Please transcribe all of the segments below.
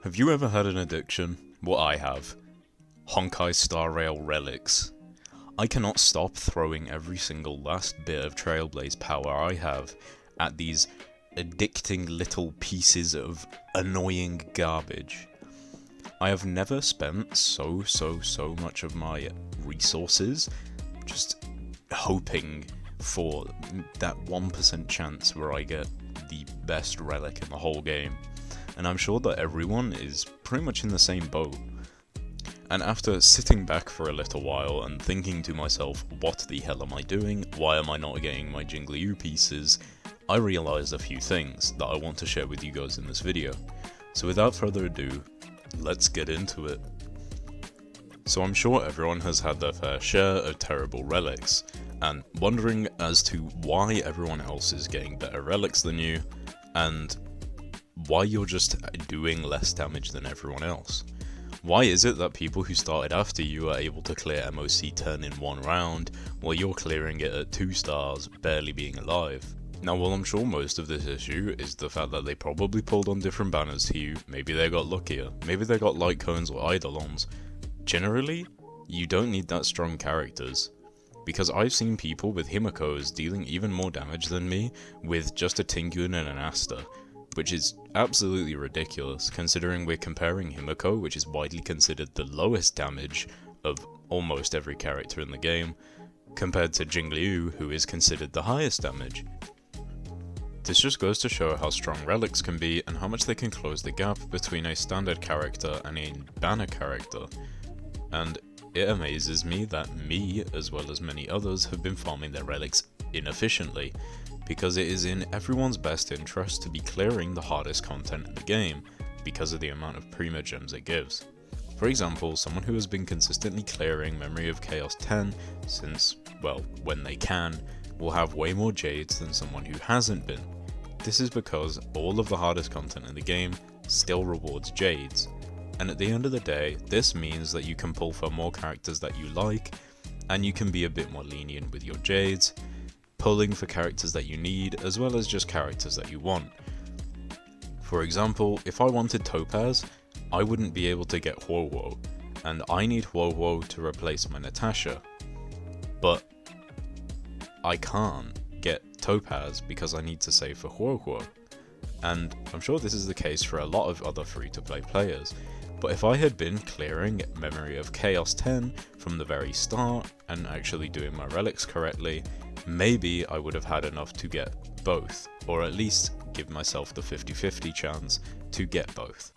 Have you ever had an addiction? Well, I have. Honkai Star Rail Relics. I cannot stop throwing every single last bit of Trailblaze power I have at these addicting little pieces of annoying garbage. I have never spent so much of my resources just hoping for that 1% chance where I get the best relic in the whole game. And I'm sure that everyone is pretty much in the same boat. And after sitting back for a little while and thinking to myself, what the hell am I doing? Why am I not getting my Jingliu pieces? I realized a few things that I want to share with you guys in this video. So without further ado, let's get into it. So I'm sure everyone has had their fair share of terrible relics, and wondering as to why everyone else is getting better relics than you, and why you're just doing less damage than everyone else. Why is it that people who started after you are able to clear MOC 10 in one round, while you're clearing it at 2 stars, barely being alive? Now, while I'm sure most of this issue is the fact that they probably pulled on different banners to you, maybe they got luckier, maybe they got light cones or eidolons, generally, you don't need that strong characters. Because I've seen people with Himikos dealing even more damage than me with just a Tingyun and an Asta, which is absolutely ridiculous considering we're comparing Himiko, which is widely considered the lowest damage of almost every character in the game, compared to Jingliu, who is considered the highest damage. This just goes to show how strong relics can be and how much they can close the gap between a standard character and a banner character. And it amazes me that me, as well as many others, have been farming their relics inefficiently, because it is in everyone's best interest to be clearing the hardest content in the game, because of the amount of Prima gems it gives. For example, someone who has been consistently clearing Memory of Chaos 10 since, well, when they can, will have way more Jades than someone who hasn't been. This is because all of the hardest content in the game still rewards Jades, and at the end of the day, this means that you can pull for more characters that you like, and you can be a bit more lenient with your Jades, pulling for characters that you need, as well as just characters that you want. For example, if I wanted Topaz, I wouldn't be able to get Huohuo, and I need Huohuo to replace my Natasha. But I can't get Topaz because I need to save for Huohuo. And I'm sure this is the case for a lot of other free-to-play players. But if I had been clearing Memory of Chaos 10 from the very start and actually doing my relics correctly, maybe I would have had enough to get both, or at least give myself the 50-50 chance to get both.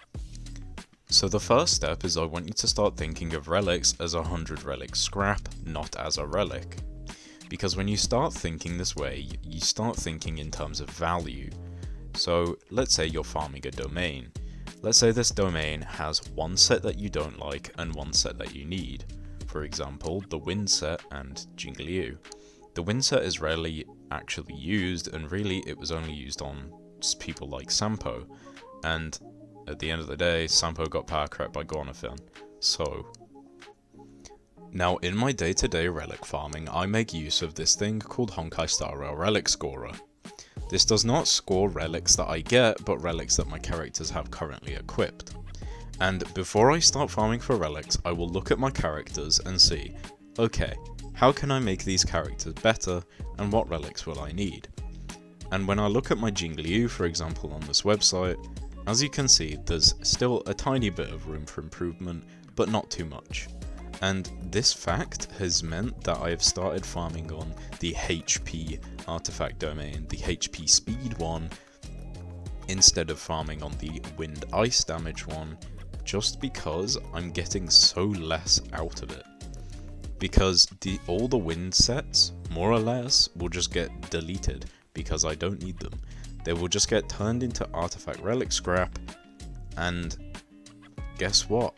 So the first step is I want you to start thinking of relics as a 100 relic scrap, not as a relic. Because when you start thinking this way, you start thinking in terms of value. So let's say you're farming a domain. Let's say this domain has one set that you don't like and one set that you need. For example, the wind set and Jingliu. The wind set is rarely actually used, and really it was only used on people like Sampo, and at the end of the day, Sampo got power crept by Gornafin. So, now in my day-to-day relic farming, I make use of this thing called Honkai Star Rail Relic Scorer. This does not score relics that I get, but relics that my characters have currently equipped. And before I start farming for relics, I will look at my characters and see, okay, how can I make these characters better, and what relics will I need? And when I look at my Jingliu, for example, on this website, as you can see, there's still a tiny bit of room for improvement, but not too much. And this fact has meant that I have started farming on the HP artifact domain, the HP speed one, instead of farming on the wind ice damage one, just because I'm getting so less out of it. Because all the wind sets, more or less, will just get deleted because I don't need them. They will just get turned into artifact relic scrap, and guess what?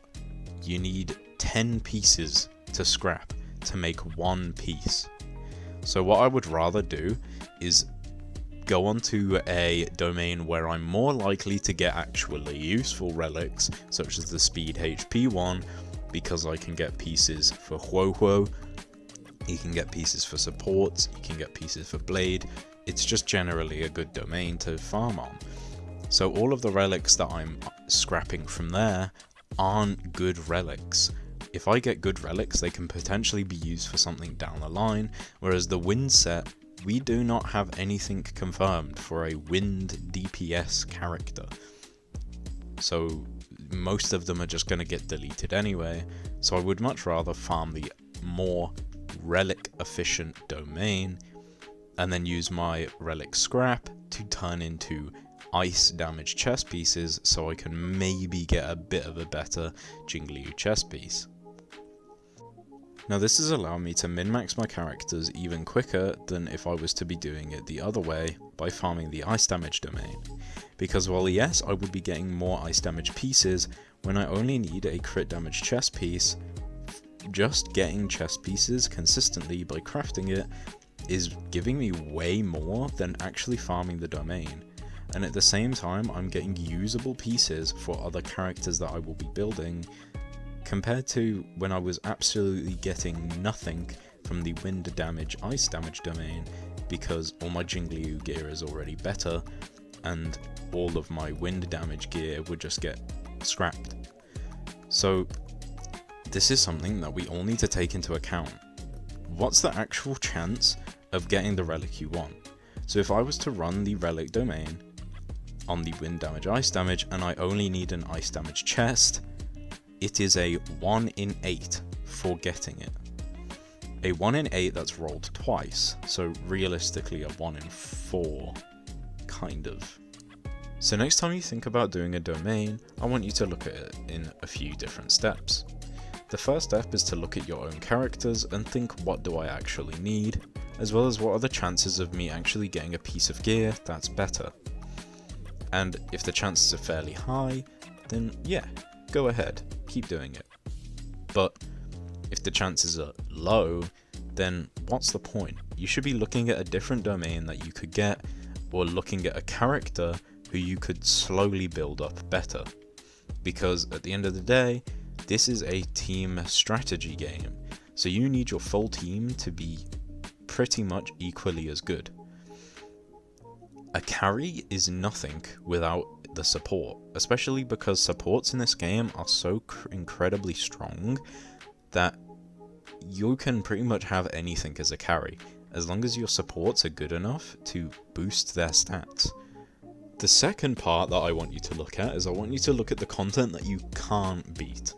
You need 10 pieces to scrap to make one piece. So what I would rather do is go onto a domain where I'm more likely to get actually useful relics, such as the speed HP one, because I can get pieces for Huohuo, you can get pieces for supports, you can get pieces for Blade. It's just generally a good domain to farm on. So all of the relics that I'm scrapping from there aren't good relics. If I get good relics, they can potentially be used for something down the line, whereas the wind set, we do not have anything confirmed for a wind DPS character. So most of them are just going to get deleted anyway, so I would much rather farm the more relic efficient domain and then use my relic scrap to turn into ice damage chess pieces so I can maybe get a bit of a better Jingliu chess piece. Now this has allowed me to min-max my characters even quicker than if I was to be doing it the other way by farming the ice damage domain. Because while yes, I would be getting more ice damage pieces, when I only need a crit damage chess piece, just getting chess pieces consistently by crafting it is giving me way more than actually farming the domain. And at the same time, I'm getting usable pieces for other characters that I will be building, compared to when I was absolutely getting nothing from the wind damage, ice damage domain, because all my Jingliu gear is already better, and all of my wind damage gear would just get scrapped. So this is something that we all need to take into account. What's the actual chance of getting the relic you want? So if I was to run the relic domain on the wind damage, ice damage, and I only need an ice damage chest, it is a 1 in 8 for getting it. A 1 in 8 that's rolled twice, so realistically a 1 in 4, kind of. So next time you think about doing a domain, I want you to look at it in a few different steps. The first step is to look at your own characters and think, what do I actually need, as well as what are the chances of me actually getting a piece of gear that's better. And if the chances are fairly high, then yeah, go ahead, keep doing it. But if the chances are low, then what's the point? You should be looking at a different domain that you could get, or looking at a character who you could slowly build up better. Because at the end of the day, this is a team strategy game, so you need your full team to be pretty much equally as good. A carry is nothing without the support, especially because supports in this game are so incredibly strong that you can pretty much have anything as a carry, as long as your supports are good enough to boost their stats. The second part that I want you to look at is I want you to look at the content that you can't beat,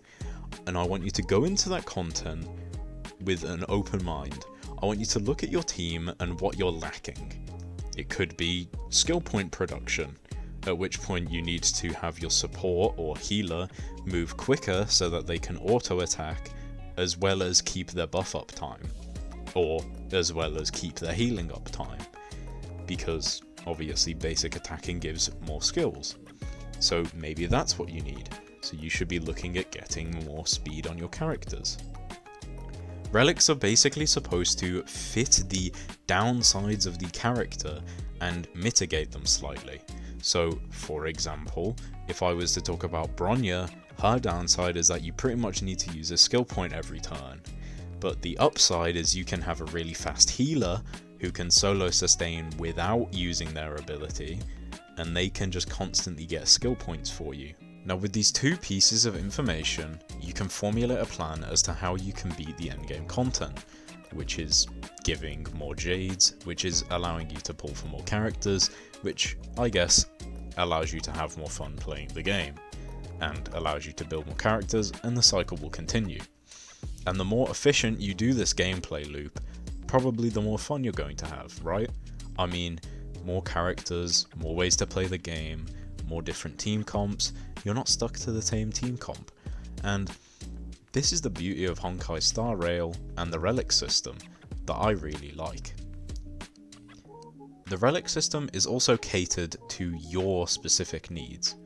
and I want you to go into that content with an open mind. I want you to look at your team and what you're lacking. It could be skill point production, at which point you need to have your support or healer move quicker so that they can auto attack, as well as keep their buff up time, or as well as keep their healing up time, because obviously basic attacking gives more skills. So maybe that's what you need. So you should be looking at getting more speed on your characters. Relics are basically supposed to fit the downsides of the character and mitigate them slightly. So, for example, if I was to talk about Bronya, her downside is that you pretty much need to use a skill point every turn. But the upside is you can have a really fast healer who can solo sustain without using their ability, and they can just constantly get skill points for you. Now with these two pieces of information, you can formulate a plan as to how you can beat the endgame content, which is giving more jades, which is allowing you to pull for more characters, which I guess allows you to have more fun playing the game, and allows you to build more characters, and the cycle will continue. And the more efficient you do this gameplay loop, probably the more fun you're going to have, right? I mean, more characters, more ways to play the game, more different team comps. You're not stuck to the same team comp. And this is the beauty of Honkai Star Rail and the Relic system that I really like. The Relic system is also catered to your specific needs.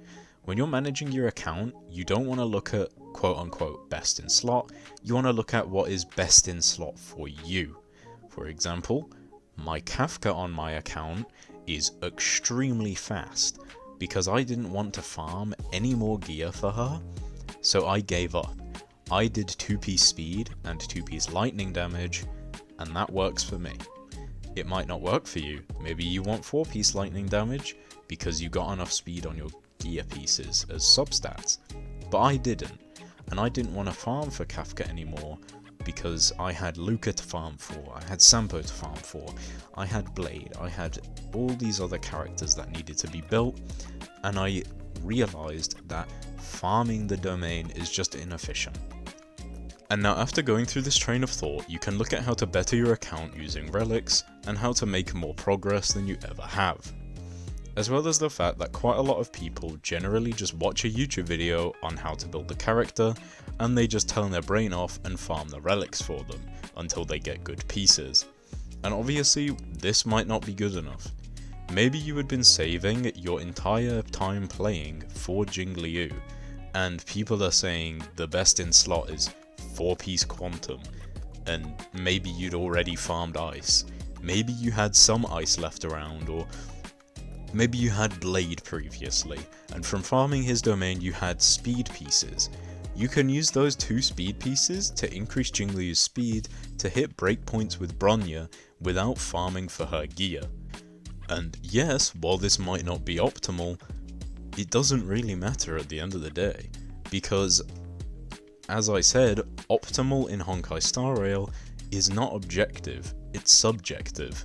When you're managing your account, you don't want to look at quote unquote best in slot, you want to look at what is best in slot for you. For example, my Kafka on my account is extremely fast, because I didn't want to farm any more gear for her, so I gave up. I did 2-piece speed and 2-piece lightning damage, and that works for me. it might not work for you. Maybe you want 4-piece lightning damage because you got enough speed on your gear pieces as substats. But I didn't, and I didn't want to farm for Kafka anymore because I had Luca to farm for, I had Sampo to farm for, I had Blade, I had all these other characters that needed to be built, and I realized that farming the domain is just inefficient. And now after going through this train of thought, you can look at how to better your account using relics, and how to make more progress than you ever have. As well as the fact that quite a lot of people generally just watch a YouTube video on how to build the character, and they just turn their brain off and farm the relics for them, until they get good pieces. And obviously, this might not be good enough. Maybe you had been saving your entire time playing for Jingliu, and people are saying the best in slot is 4-piece quantum, and maybe you'd already farmed ice. Maybe you had some ice left around, or maybe you had Blade previously, and from farming his domain you had speed pieces. You can use those 2 speed pieces to increase Jingliu's speed to hit breakpoints with Bronya without farming for her gear. And yes, while this might not be optimal, it doesn't really matter at the end of the day, because, as I said, optimal in Honkai Star Rail is not objective, it's subjective.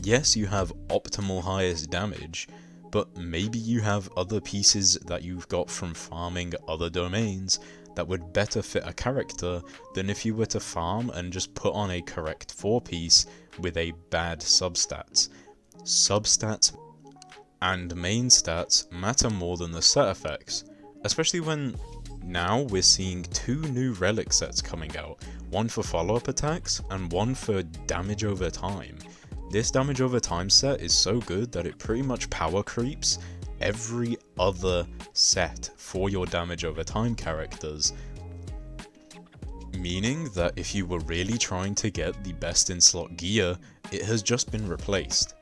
Yes, you have optimal highest damage, but maybe you have other pieces that you've got from farming other domains that would better fit a character than if you were to farm and just put on a correct 4-piece with a bad substats. Substats and main stats matter more than the set effects, especially when now we're seeing 2 new relic sets coming out, one for follow-up attacks and one for damage over time. This damage over time set is so good that it pretty much power creeps every other set for your damage over time characters, meaning that if you were really trying to get the best in slot gear, it has just been replaced.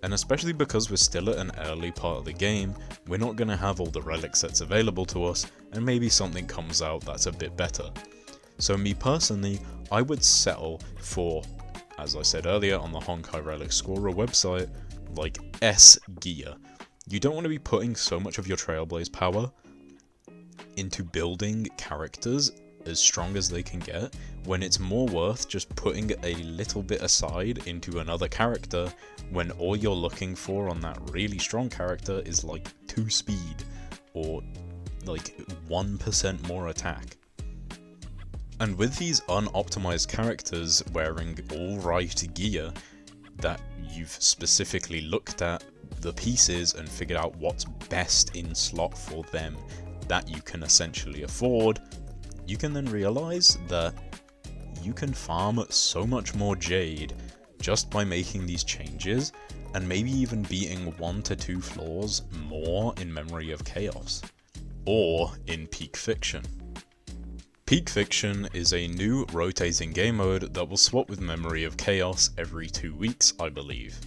And especially because we're still at an early part of the game, we're not going to have all the relic sets available to us, and maybe something comes out that's a bit better. So me personally, I would settle for, as I said earlier on the Honkai Relic Scorer website, like S gear. You don't want to be putting so much of your Trailblaze power into building characters as strong as they can get, when it's more worth just putting a little bit aside into another character when all you're looking for on that really strong character is like 2 speed or like 1% more attack. And with these unoptimized characters wearing all right gear that you've specifically looked at the pieces and figured out what's best in slot for them that you can essentially afford, you can then realize that you can farm so much more Jade just by making these changes, and maybe even beating 1 to 2 floors more in Memory of Chaos, or in Peak Fiction. Peak Fiction is a new rotating game mode that will swap with Memory of Chaos every 2 weeks, I believe.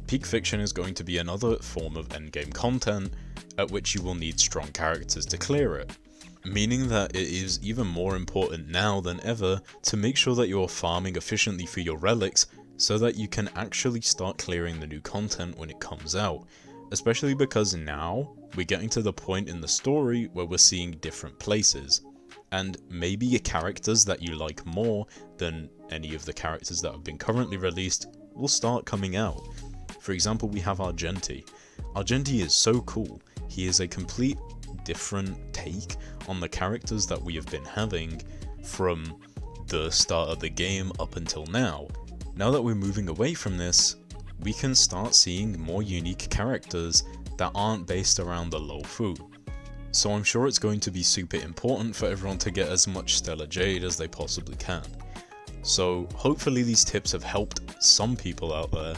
Peak Fiction is going to be another form of endgame content, at which you will need strong characters to clear it, meaning that it is even more important now than ever to make sure that you are farming efficiently for your relics so that you can actually start clearing the new content when it comes out, especially because now we're getting to the point in the story where we're seeing different places, and maybe characters that you like more than any of the characters that have been currently released will start coming out. For example, we have Argenti. Argenti is so cool. He is a complete different take on the characters that we have been having from the start of the game up until now. Now that we're moving away from this, we can start seeing more unique characters that aren't based around the Lo-Fu. So I'm sure it's going to be super important for everyone to get as much Stellar Jade as they possibly can. So hopefully these tips have helped some people out there.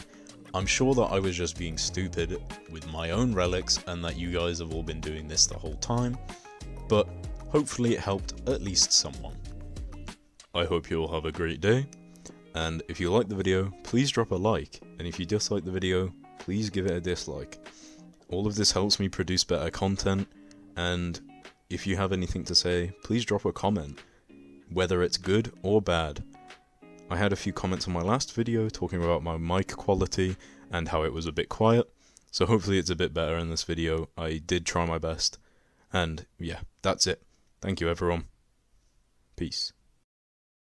I'm sure that I was just being stupid with my own relics and that you guys have all been doing this the whole time, but hopefully it helped at least someone. I hope you all have a great day, and if you like the video, please drop a like, and if you dislike the video, please give it a dislike. All of this helps me produce better content, and if you have anything to say, please drop a comment, whether it's good or bad. I had a few comments on my last video talking about my mic quality and how it was a bit quiet, so hopefully it's a bit better in this video. I did try my best, and yeah, that's it. Thank you everyone. Peace.